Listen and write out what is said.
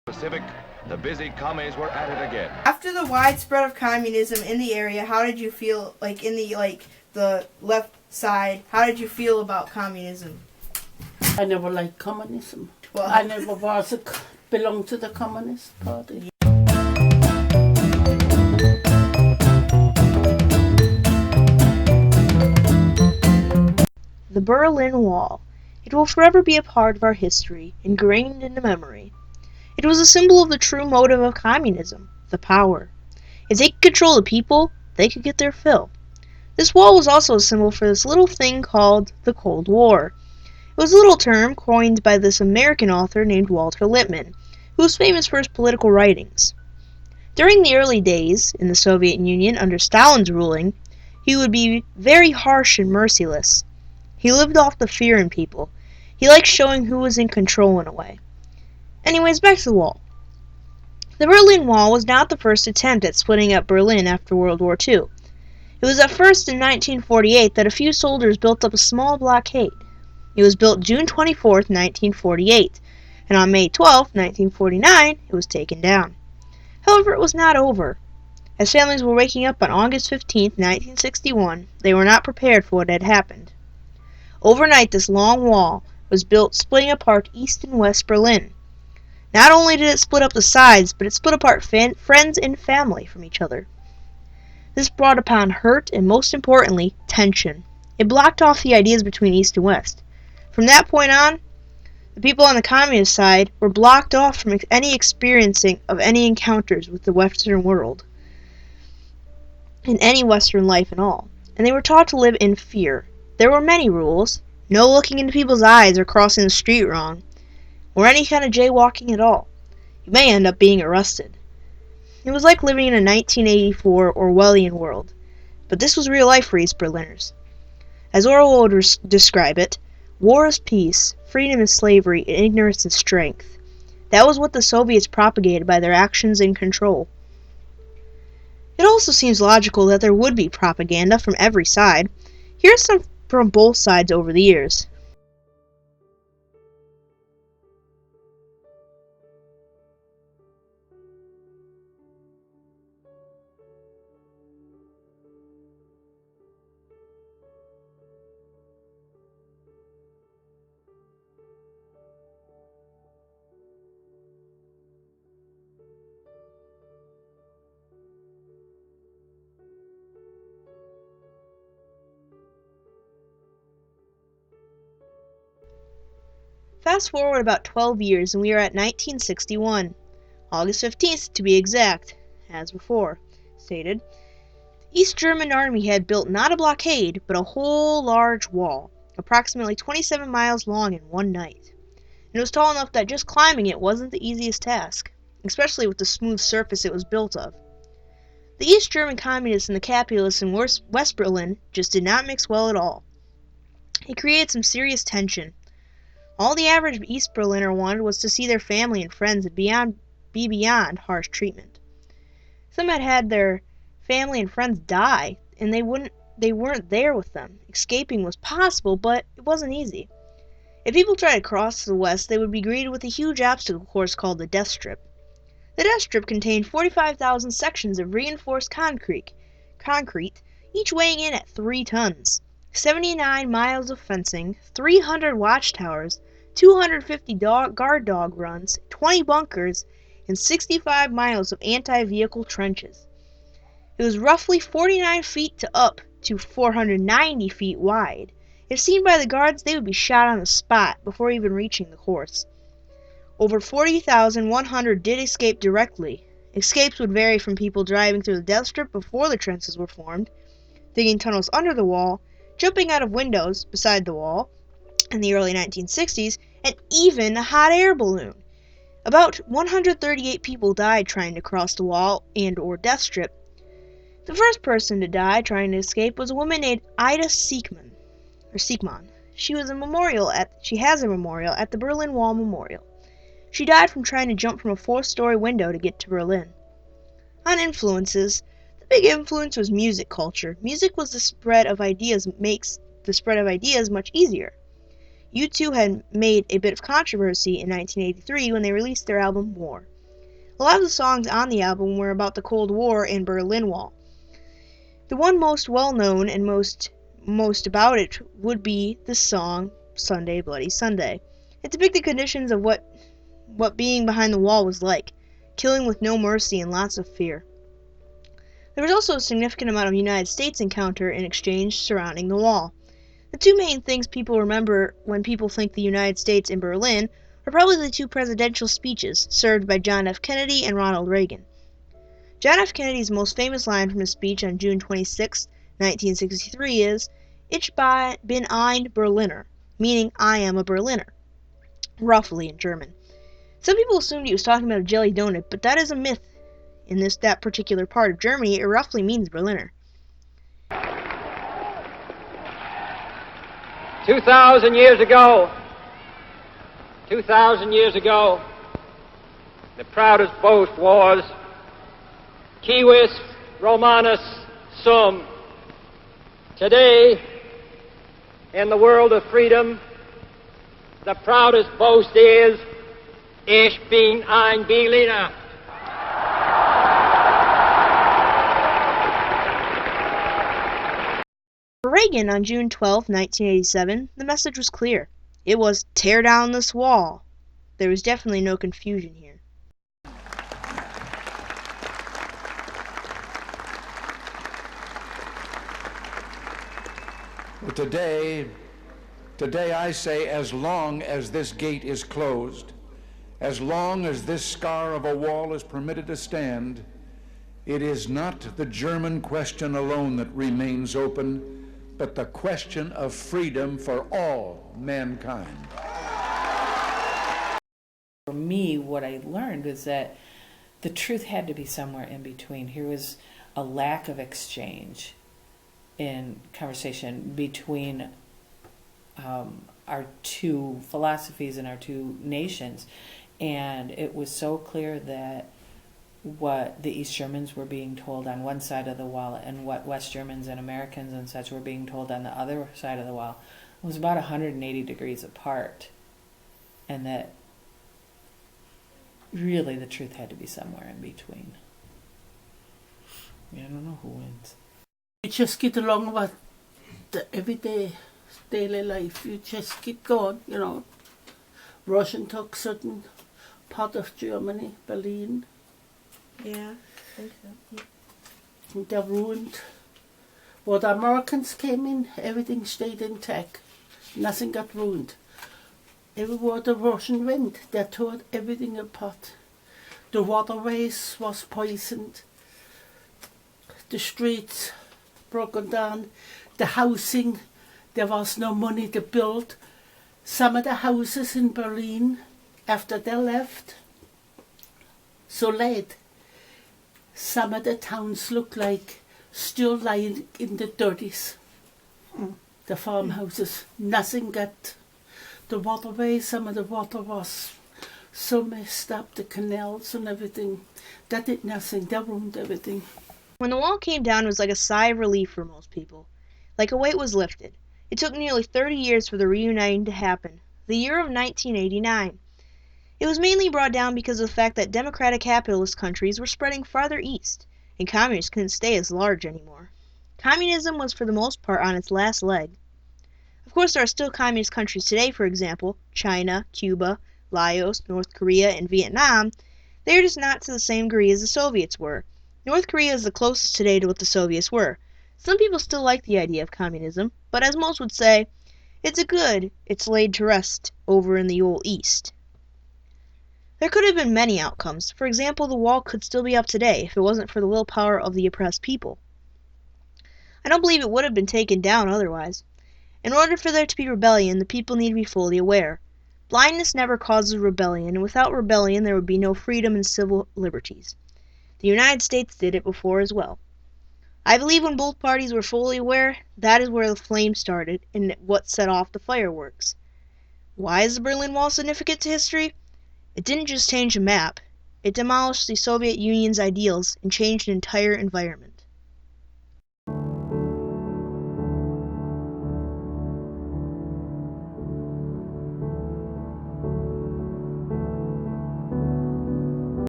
Pacific, the busy commies were at it again. After the widespread of communism in the area, how did you feel, in the left side, how did you feel about communism? I never liked communism. Well, I never belonged to the Communist Party. The Berlin Wall. It will forever be a part of our history, ingrained into memory. It was a symbol of the true motive of communism, the power. If they could control the people, they could get their fill. This wall was also a symbol for this little thing called the Cold War. It was a little term coined by this American author named Walter Lippmann, who was famous for his political writings. During the early days in the Soviet Union under Stalin's ruling, he would be very harsh and merciless. He lived off the fear in people. He liked showing who was in control in a way. Anyways, back to the wall. The Berlin Wall was not the first attempt at splitting up Berlin after World War II. It was at first in 1948 that a few soldiers built up a small blockade. It was built June 24, 1948, and on May 12, 1949, it was taken down. However, it was not over. As families were waking up on August 15, 1961, they were not prepared for what had happened. Overnight, this long wall was built, splitting apart East and West Berlin. Not only did it split up the sides, but it split apart friends and family from each other. This brought upon hurt and, most importantly, tension. It blocked off the ideas between East and West. From that point on, the people on the communist side were blocked off from any experiencing of any encounters with the Western world, in any Western life at all, and they were taught to live in fear. There were many rules: no looking into people's eyes or crossing the street wrong, or any kind of jaywalking at all. You may end up being arrested. It was like living in a 1984 Orwellian world, but this was real life for East Berliners. As Orwell would describe it, war is peace, freedom is slavery, and ignorance is strength. That was what the Soviets propagated by their actions and control. It also seems logical that there would be propaganda from every side. Here's some from both sides over the years. Fast forward about 12 years and we are at 1961, August 15th to be exact, as before stated. The East German army had built not a blockade, but a whole large wall, approximately 27 miles long in one night. And it was tall enough that just climbing it wasn't the easiest task, especially with the smooth surface it was built of. The East German communists and the capitalists in West Berlin just did not mix well at all. It created some serious tension. All the average East Berliner wanted was to see their family and friends and be beyond harsh treatment. Some had had their family and friends die, and they weren't there with them. Escaping was possible, but it wasn't easy. If people tried to cross to the west, they would be greeted with a huge obstacle course called the Death Strip. The Death Strip contained 45,000 sections of reinforced concrete, each weighing in at 3 tons, 79 miles of fencing, 300 watchtowers, 250 guard dog runs, 20 bunkers, and 65 miles of anti-vehicle trenches. It was roughly 49 feet up to 490 feet wide. If seen by the guards, they would be shot on the spot before even reaching the course. Over 40,100 did escape directly. Escapes would vary from people driving through the Death Strip before the trenches were formed, digging tunnels under the wall, jumping out of windows beside the wall in the early 1960s, and even a hot air balloon. About 138 people died trying to cross the wall and or Death Strip. The first person to die trying to escape was a woman named Ida Siekmann. She has a memorial at the Berlin Wall Memorial. She died from trying to jump from a 4-story window to get to Berlin. On influences, the big influence was music culture. Music was makes the spread of ideas much easier. U2 had made a bit of controversy in 1983 when they released their album War. A lot of the songs on the album were about the Cold War and Berlin Wall. The one most well-known and most about it would be the song Sunday Bloody Sunday. It depicted conditions of what being behind the wall was like, killing with no mercy and lots of fear. There was also a significant amount of United States encounter and exchange surrounding the wall. The two main things people remember when people think the United States in Berlin are probably the two presidential speeches served by John F. Kennedy and Ronald Reagan. John F. Kennedy's most famous line from his speech on June 26, 1963 is, Ich bin ein Berliner, meaning I am a Berliner, roughly in German. Some people assumed he was talking about a jelly donut, but that is a myth. In that particular part of Germany, it roughly means Berliner. 2,000 years ago, the proudest boast was Civis Romanus Sum. Today, in the world of freedom, the proudest boast is Ich bin ein Berliner. For Reagan, on June 12, 1987, the message was clear. It was, tear down this wall. There was definitely no confusion here. But today I say, as long as this gate is closed, as long as this scar of a wall is permitted to stand, it is not the German question alone that remains open, but the question of freedom for all mankind. For me, what I learned was that the truth had to be somewhere in between. Here was a lack of exchange in conversation between our two philosophies and our two nations. And it was so clear that what the East Germans were being told on one side of the wall and what West Germans and Americans and such were being told on the other side of the wall was about 180 degrees apart. And that really the truth had to be somewhere in between. I don't know who wins. You just get along with the everyday daily life. You just keep going, you know. Russian took certain part of Germany, Berlin. Yeah, I think so. And they ruined. When the Americans came in, everything stayed intact. Nothing got ruined. Everywhere the Russian went, they tore everything apart. The waterways was poisoned. The streets broken down. The housing, there was no money to build. Some of the houses in Berlin, after they left, so late, some of the towns look like still lying in the 30s. The farmhouses, nothing got the waterway. Some of the water was so messed up, the canals and everything. That did nothing, that ruined everything. When the wall came down, it was like a sigh of relief for most people. Like a weight was lifted. It took nearly 30 years for the reuniting to happen. The year of 1989. It was mainly brought down because of the fact that democratic capitalist countries were spreading farther east, and communists couldn't stay as large anymore. Communism was for the most part on its last leg. Of course, there are still communist countries today, for example, China, Cuba, Laos, North Korea, and Vietnam. They are just not to the same degree as the Soviets were. North Korea is the closest today to what the Soviets were. Some people still like the idea of communism, but as most would say, it's laid to rest over in the old East. There could have been many outcomes. For example, the wall could still be up today if it wasn't for the willpower of the oppressed people. I don't believe it would have been taken down otherwise. In order for there to be rebellion, the people need to be fully aware. Blindness never causes rebellion, and without rebellion there would be no freedom and civil liberties. The United States did it before as well. I believe when both parties were fully aware, that is where the flame started and what set off the fireworks. Why is the Berlin Wall significant to history? It didn't just change a map. It demolished the Soviet Union's ideals and changed an entire environment.